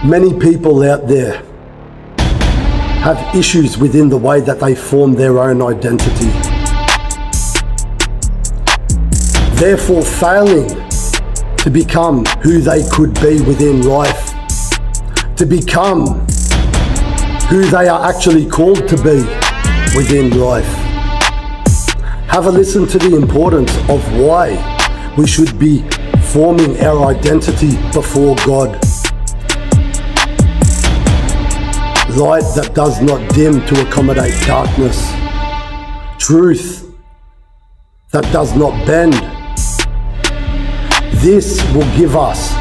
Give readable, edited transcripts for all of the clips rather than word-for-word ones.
Many people out there have issues within the way that they form their own identity, therefore failing to become who they could be within life, to become who they are actually called to be within life. Have a listen to the importance of why we should be forming our identity before God. Light that does not dim to accommodate darkness. Truth that does not bend. This will give us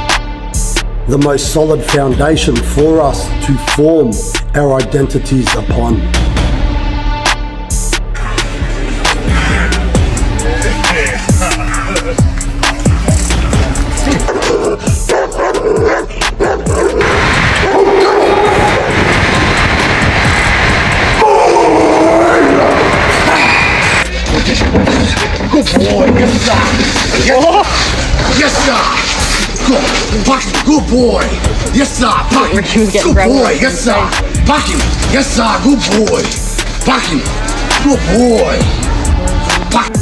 the most solid foundation for us to form our identities upon. Good boy, yes sir. Yes sir. Good, Bucky, good boy. Yes sir, Bucky. Good boy, yes sir. Bucky, yes sir, good boy. Bucky, good boy. Bucky.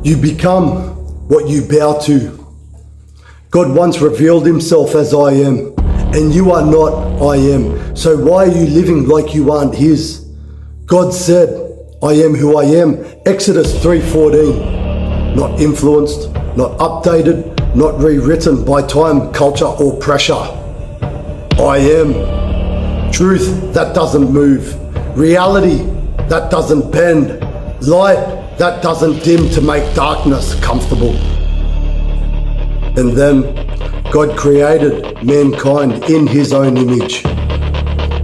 You become what you bow to. God once revealed himself as I am, and you are not I am. So why are you living like you aren't his? God said, I am who I am. Exodus 3:14. Not influenced, not updated, not rewritten by time, culture, or pressure. I am. Truth that doesn't move. Reality that doesn't bend. Light that doesn't dim to make darkness comfortable. And then God created mankind in his own image.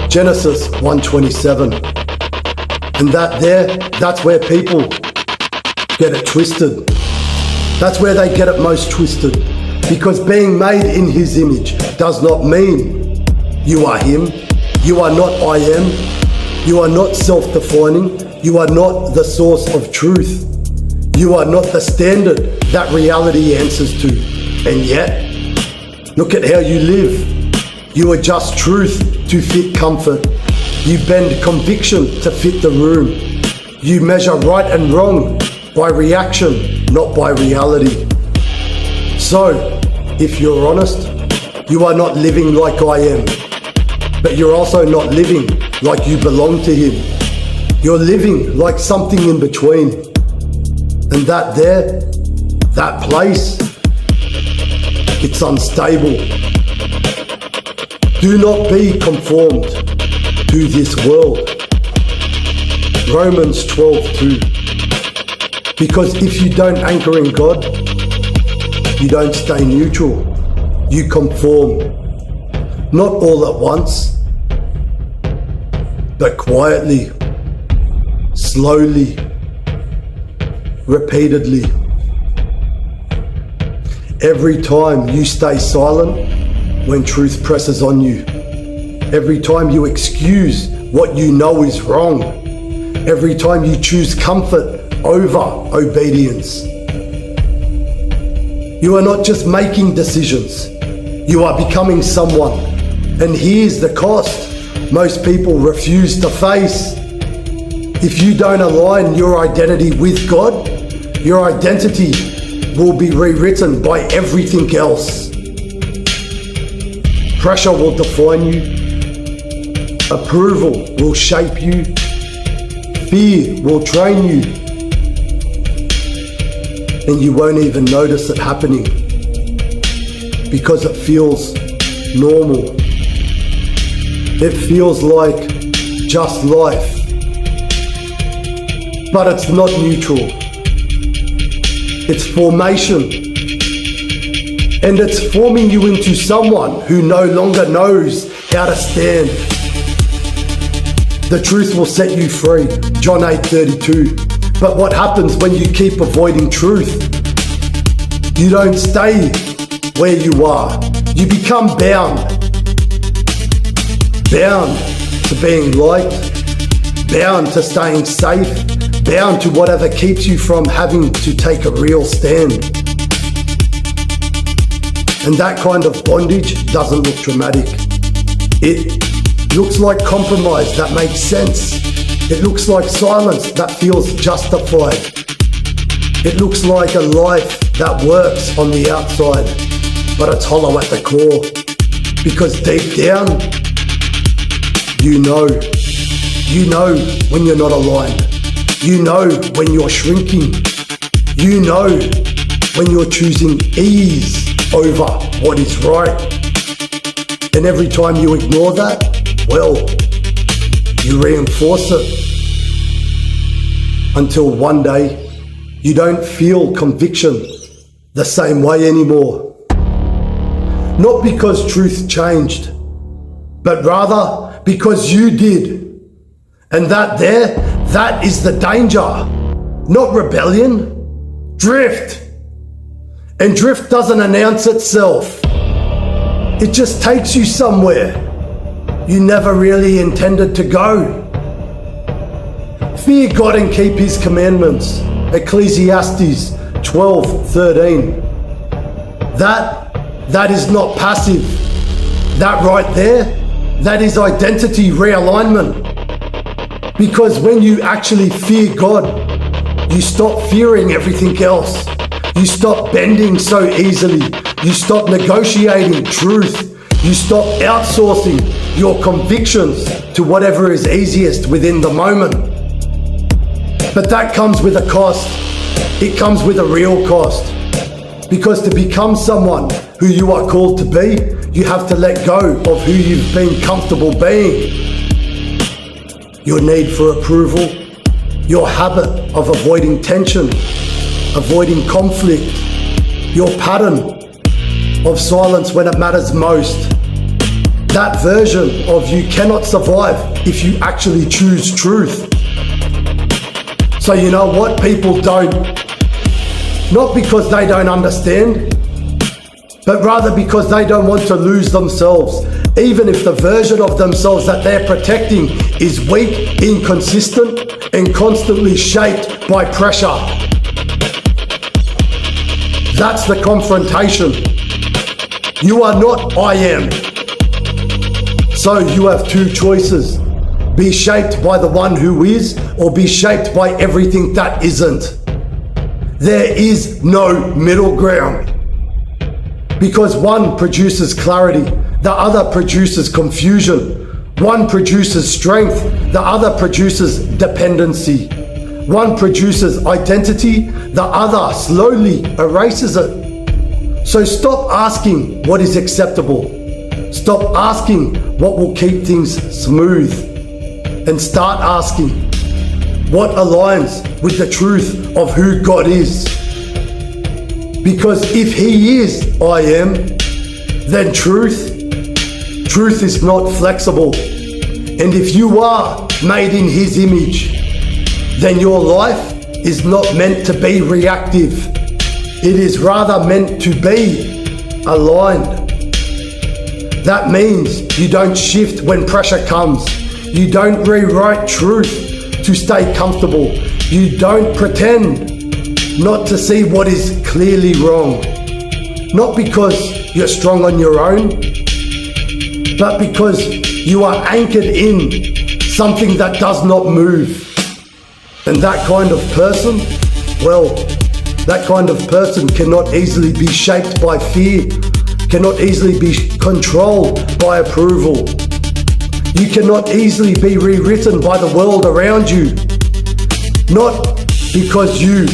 Genesis 1:27. And that's where people get it twisted. That's where they get it most twisted. Because being made in his image does not mean you are him. You are not I am. You are not self-defining. You are not the source of truth. You are not the standard that reality answers to. And yet, look at how you live. You adjust truth to fit comfort. You bend conviction to fit the room. You measure right and wrong by reaction, not by reality. So, if you're honest, you are not living like I am. But you're also not living like you belong to him. You're living like something in between. And that place, it's unstable. Do not be conformed to this world. Romans 12:2. Because if you don't anchor in God, you don't stay neutral. You conform. Not all at once, but quietly. Slowly, repeatedly. Every time you stay silent when truth presses on you. Every time you excuse what you know is wrong. Every time you choose comfort over obedience. You are not just making decisions. You are becoming someone. And here's the cost most people refuse to face. If you don't align your identity with God, your identity will be rewritten by everything else. Pressure will define you. Approval will shape you. Fear will train you. And you won't even notice it happening because it feels normal. It feels like just life. But it's not neutral. It's formation. And it's forming you into someone who no longer knows how to stand. The truth will set you free. John 8:32. But what happens when you keep avoiding truth? You don't stay where you are. You become bound. Bound to being liked, bound to staying safe, bound to whatever keeps you from having to take a real stand. And that kind of bondage doesn't look dramatic. It looks like compromise that makes sense. It looks like silence that feels justified. It looks like a life that works on the outside, but it's hollow at the core. Because deep down, you know when you're not aligned. You know when you're shrinking. You know when you're choosing ease over what is right. And every time you ignore that, well, you reinforce it. Until one day, you don't feel conviction the same way anymore. Not because truth changed, but rather because you did. And that is the danger, not rebellion, drift. And drift doesn't announce itself. It just takes you somewhere you never really intended to go. Fear God and keep his commandments. Ecclesiastes 12:13. That is not passive. That right there, that is identity realignment. Because when you actually fear God, you stop fearing everything else. You stop bending so easily. You stop negotiating truth. You stop outsourcing your convictions to whatever is easiest within the moment. But that comes with a cost. It comes with a real cost. Because to become someone who you are called to be, you have to let go of who you've been comfortable being. Your need for approval, your habit of avoiding tension, avoiding conflict, your pattern of silence when it matters most. That version of you cannot survive if you actually choose truth. So you know what? People don't, not because they don't understand, but rather because they don't want to lose themselves, even if the version of themselves that they're protecting is weak, inconsistent, and constantly shaped by pressure. That's the confrontation. You are not I am. So you have two choices. Be shaped by the one who is, or be shaped by everything that isn't. There is no middle ground. Because one produces clarity, the other produces confusion. One produces strength, the other produces dependency. One produces identity, the other slowly erases it. So stop asking what is acceptable. Stop asking what will keep things smooth. And start asking what aligns with the truth of who God is. Because if he is I am, then truth is not flexible. And if you are made in his image, then your life is not meant to be reactive. It is rather meant to be aligned. That means you don't shift when pressure comes. You don't rewrite truth to stay comfortable. You don't pretend not to see what is clearly wrong. Not because you're strong on your own, but because you are anchored in something that does not move. And that kind of person, well, that kind of person cannot easily be shaped by fear, cannot easily be controlled by approval. You cannot easily be rewritten by the world around you. Not because you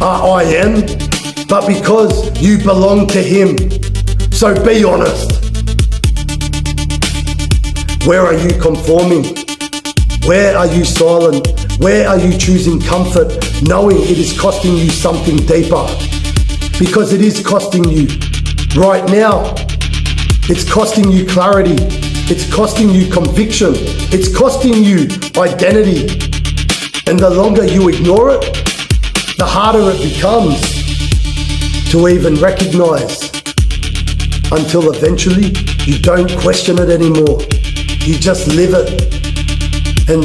are I am, but because you belong to him. So be honest. Where are you conforming? Where are you silent? Where are you choosing comfort, knowing it is costing you something deeper? Because it is costing you. Right now, it's costing you clarity. It's costing you conviction. It's costing you identity. And the longer you ignore it, the harder it becomes to even recognize, until eventually you don't question it anymore. You just live it. And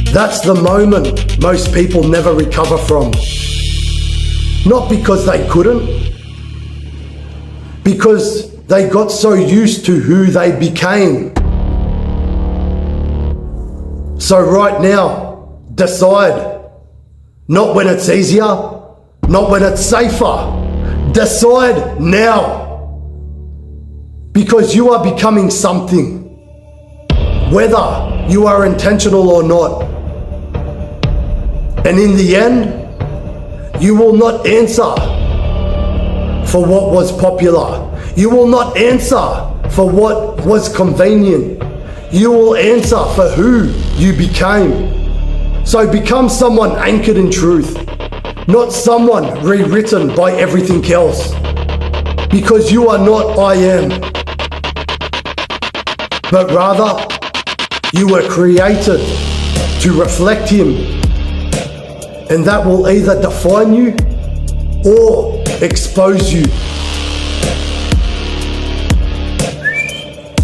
that's the moment most people never recover from. Not because they couldn't, because they got so used to who they became. So right now, decide. Not when it's easier, not when it's safer. Decide now. Because you are becoming something, whether you are intentional or not. And in the end, you will not answer for what was popular. You will not answer for what was convenient. You will answer for who you became. So become someone anchored in truth, not someone rewritten by everything else. Because you are not I am, but rather you were created to reflect Him. And that will either define you or expose you.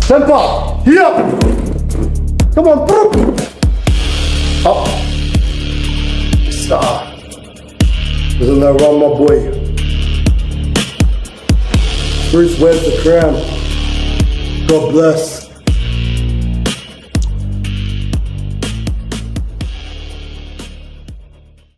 Temper, here! Come on, boom! Up. Star. Isn't that wrong, my boy? Bruce wears the crown. God bless.